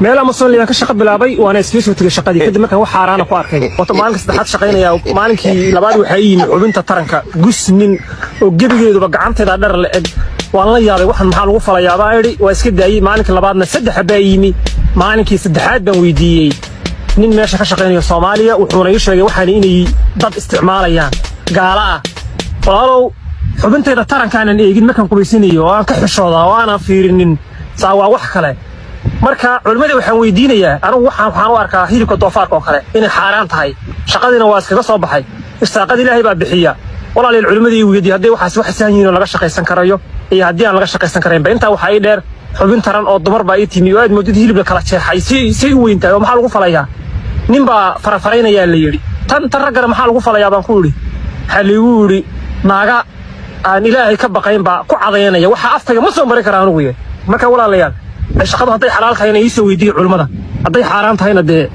meela mas'uuliyiin ka shaqo bilaabay waana isfiisoo tagay shaqadii kadib markaan wax xaaraana ku arkay wato maalinka saddexaad shaqaynaya maalinkii labaad waxa yimid xubinta taranka gusnin oo gebigeeduba gacanteeda dhar la eg waan la yaabay waxan maxaa lagu falayaa baa yiri waa iska daayay maalinka labaadna saddex baa yimi maalinkii saddexaad baan weydiiyay nin meesha ka shaqaynaya Soomaaliya wuxuu ii sheegay waxaan inay dad isticmaalayaan gaala ah walaalow xubinteeda tarankaan eegin markaan qubaysanayo oo aan ka xishooda oo aan fiirinin saawa wax kale marka culimada waxaan weydiinayaa anigu waxaan u arkaa hilibka doofaarka oo kale inay xaaraan tahay shaqadina waa iskaga soo baxay istaaqada Ilaahay baa bixiya walaal culimada ay weydiiyay hadii waxaas wax sahanyiin oo laga shaqaysan karayo iyo hadii aan laga shaqaysan karayn inta waxa ay dheer xubin taran oo dumar baa timi oo aad moodid hilibka kala jeexay si u weyntaa maxaa lagu falayaa nin baa farafareynaya la yiri tan ragga maxaa lagu falayaa baan ku yiri xaligu yiri naaga aan Ilaahay ka baqayn baa ku cadeynaya waxa afkayga ma soo mari karaan ugu marka walaalayaal shaqadu haday xalaal tahay inay soo weydiiyo culimada haday xaaraan tahayna de